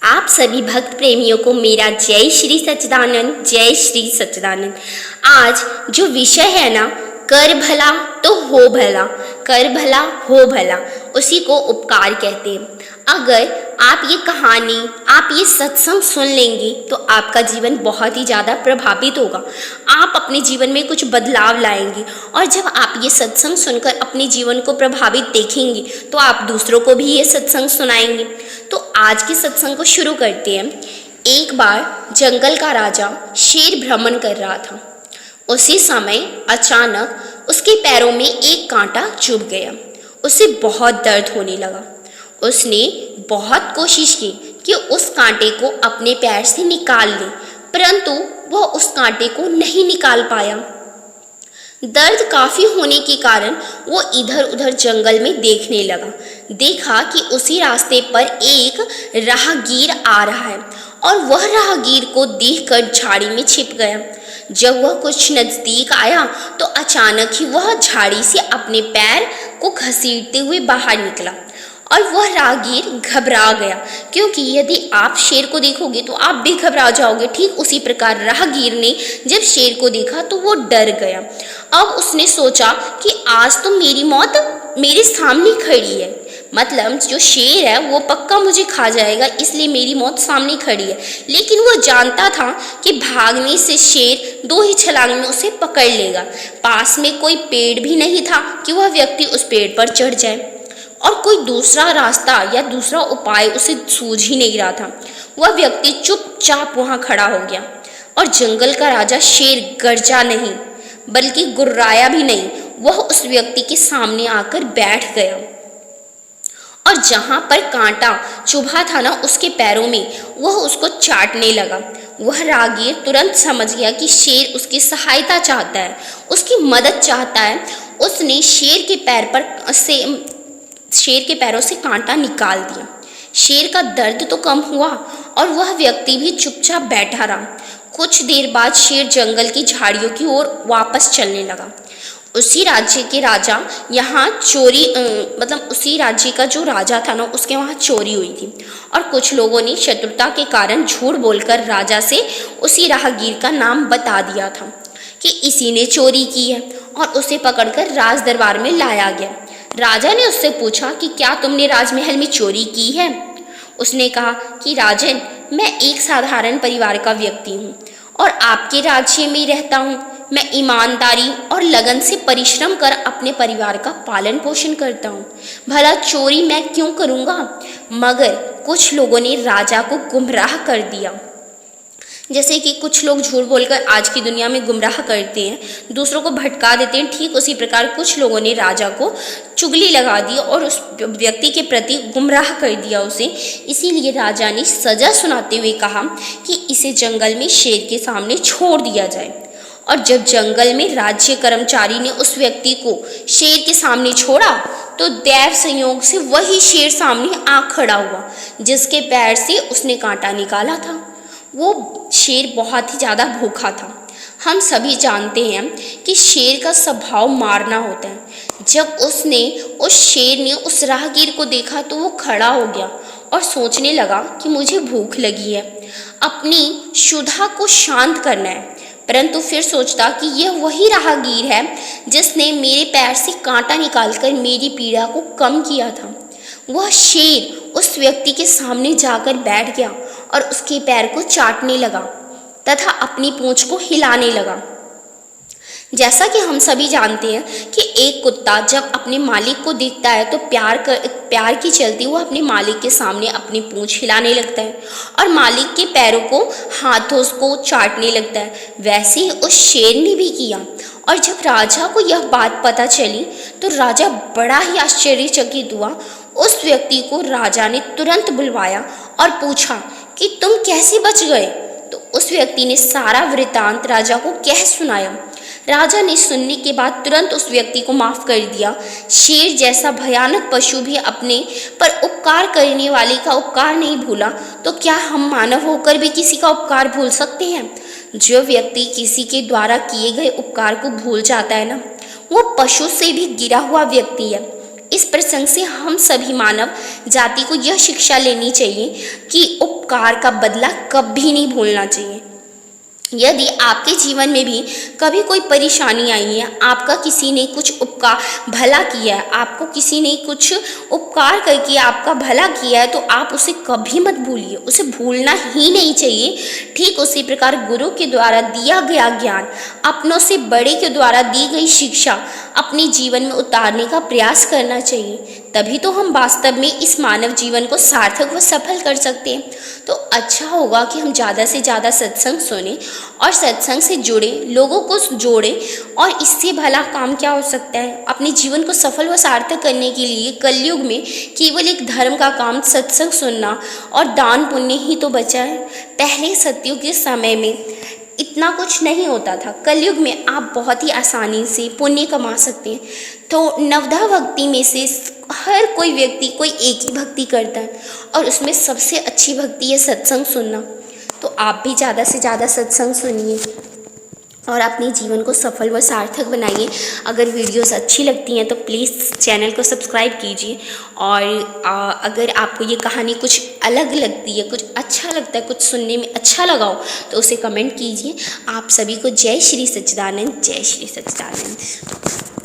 आप सभी भक्त प्रेमियों को मेरा जय श्री सच्चिदानंद, जय श्री सच्चिदानंद। आज जो विषय है ना, कर भला तो हो भला, कर भला हो भला, उसी को उपकार कहते हैं। अगर आप ये कहानी, आप ये सत्संग सुन लेंगे तो आपका जीवन बहुत ही ज़्यादा प्रभावित होगा। आप अपने जीवन में कुछ बदलाव लाएंगे और जब आप ये सत्संग सुनकर अपने जीवन को प्रभावित देखेंगे तो आप दूसरों को भी ये सत्संग सुनाएंगे। तो आज के सत्संग को शुरू करते हैं। एक बार जंगल का राजा शेर भ्रमण कर रहा था। उसी समय अचानक उसके पैरों में एक कांटा चुभ गया। उसे बहुत दर्द होने लगा। उसने बहुत कोशिश की कि उस कांटे को अपने पैर से निकाल ले, परंतु वह उस कांटे को नहीं निकाल पाया। दर्द काफी होने के कारण वो इधर उधर जंगल में देखने लगा। देखा कि उसी रास्ते पर एक राहगीर आ रहा है और वह राहगीर को देखकर झाड़ी में छिप गया। जब वह कुछ नजदीक आया तो अचानक ही वह झाड़ी से अपने पैर को घसीटते हुए बाहर निकला और वह राहगीर घबरा गया, क्योंकि यदि आप शेर को देखोगे तो आप भी घबरा जाओगे। ठीक उसी प्रकार राहगीर ने जब शेर को देखा तो वो डर गया। अब उसने सोचा कि आज तो मेरी मौत मेरे सामने खड़ी है, मतलब जो शेर है वो पक्का मुझे खा जाएगा, इसलिए मेरी मौत सामने खड़ी है। लेकिन वो जानता था कि भागने से शेर 2 ही छलांग में उसे पकड़ लेगा। पास में कोई पेड़ भी नहीं था कि वह व्यक्ति उस पेड़ पर चढ़ जाए, और कोई दूसरा रास्ता या दूसरा उपाय उसे सूझ ही नहीं रहा था। वह व्यक्ति चुपचाप वहां खड़ा हो गया और जंगल का राजा शेर गरजा नहीं बल्कि गुर्राया भी नहीं। वह उस व्यक्ति के सामने आकर बैठ गया और जहां पर कांटा चुभा था ना उसके पैरों में, वह उसको चाटने लगा। वह राहगीर तुरंत समझ गया कि शेर उसकी सहायता चाहता है, उसकी मदद चाहता है। उसने शेर के पैरों से कांटा निकाल दिया। शेर का दर्द तो कम हुआ और वह व्यक्ति भी चुपचाप बैठा रहा। कुछ देर बाद शेर जंगल की झाड़ियों की ओर वापस चलने लगा। उसी राज्य के राजा यहाँ उसी राज्य का जो राजा था ना, उसके वहाँ चोरी हुई थी और कुछ लोगों ने शत्रुता के कारण झूठ बोलकर राजा से उसी राहगीर का नाम बता दिया था कि इसी ने चोरी की है, और उसे पकड़कर राज दरबार में लाया गया। राजा ने उससे पूछा कि क्या तुमने राजमहल में चोरी की है? उसने कहा कि राजन, मैं एक साधारण परिवार का व्यक्ति हूँ और आपके राज्य में रहता हूँ। मैं ईमानदारी और लगन से परिश्रम कर अपने परिवार का पालन पोषण करता हूँ। भला चोरी मैं क्यों करूँगा? मगर कुछ लोगों ने राजा को गुमराह कर दिया। जैसे कि कुछ लोग झूठ बोलकर आज की दुनिया में गुमराह करते हैं, दूसरों को भटका देते हैं, ठीक उसी प्रकार कुछ लोगों ने राजा को चुगली लगा दी और उस व्यक्ति के प्रति गुमराह कर दिया उसे। इसीलिए राजा ने सजा सुनाते हुए कहा कि इसे जंगल में शेर के सामने छोड़ दिया जाए। और जब जंगल में राज्य कर्मचारी ने उस व्यक्ति को शेर के सामने छोड़ा तो दैव संयोग से वही शेर सामने आ खड़ा हुआ जिसके पैर से उसने कांटा निकाला था। वो शेर बहुत ही ज़्यादा भूखा था। हम सभी जानते हैं कि शेर का स्वभाव मारना होता है। जब उस शेर ने उस राहगीर को देखा तो वो खड़ा हो गया और सोचने लगा कि मुझे भूख लगी है, अपनी क्षुधा को शांत करना है। परंतु फिर सोचता कि यह वही राहगीर है जिसने मेरे पैर से कांटा निकालकर मेरी पीड़ा को कम किया था। वह शेर उस व्यक्ति के सामने जाकर बैठ गया और उसके पैर को चाटने लगा तथा अपनी पूंछ को हिलाने लगा। जैसा कि हम सभी जानते हैं कि एक कुत्ता जब अपने मालिक को देखता है तो प्यार की चलती वो अपने मालिक के सामने अपनी पूंछ हिलाने लगता है और मालिक के पैरों को हाथों को चाटने लगता है। वैसे ही उस शेर ने भी किया। और जब राजा को यह बात पता चली तो राजा बड़ा ही आश्चर्यचकित हुआ। उस व्यक्ति को राजा ने तुरंत बुलवाया और पूछा कि तुम कैसे बच गए? तो उस व्यक्ति ने सारा वृतांत राजा को कह सुनाया। राजा ने सुनने के बाद तुरंत उस व्यक्ति को माफ कर दिया। शेर जैसा भयानक पशु भी अपने पर उपकार करने वाले का उपकार नहीं भूला, तो क्या हम मानव होकर भी किसी का उपकार भूल सकते हैं? जो व्यक्ति किसी के द्वारा किए गए उपकार को भूल जाता है ना, वो पशु से भी गिरा हुआ व्यक्ति है। इस प्रसंग से हम सभी मानव जाति को यह शिक्षा लेनी चाहिए कि उपकार का बदला कभी नहीं भूलना चाहिए। यदि आपके जीवन में भी कभी कोई परेशानी आई है, आपका किसी ने कुछ उपकार भला किया है, आपको किसी ने कुछ उपकार करके आपका भला किया है, तो आप उसे कभी मत भूलिए, उसे भूलना ही नहीं चाहिए। ठीक उसी प्रकार गुरु के द्वारा दिया गया ज्ञान, अपनों से बड़े के द्वारा दी गई शिक्षा अपने जीवन में उतारने का प्रयास करना चाहिए। तभी तो हम वास्तव में इस मानव जीवन को सार्थक व सफल कर सकते हैं। तो अच्छा होगा कि हम ज़्यादा से ज़्यादा सत्संग सुने और सत्संग से जुड़े, लोगों को जोड़े। और इससे भला काम क्या हो सकता है? अपने जीवन को सफल व सार्थक करने के लिए कलयुग में केवल एक धर्म का काम सत्संग सुनना और दान पुण्य ही तो बचा है। पहले सतयुग के समय में इतना कुछ नहीं होता था। कलयुग में आप बहुत ही आसानी से पुण्य कमा सकते हैं। तो नवधा भक्ति में से हर कोई व्यक्ति कोई एक ही भक्ति करता है और उसमें सबसे अच्छी भक्ति है सत्संग सुनना। तो आप भी ज़्यादा से ज़्यादा सत्संग सुनिए और अपने जीवन को सफल व सार्थक बनाइए। अगर वीडियोस अच्छी लगती हैं तो प्लीज़ चैनल को सब्सक्राइब कीजिए। और अगर आपको ये कहानी कुछ अलग लगती है, कुछ अच्छा लगता है, कुछ सुनने में अच्छा लगा हो, तो उसे कमेंट कीजिए। आप सभी को जय श्री सच्चिदानंद, जय श्री सच्चिदानंद।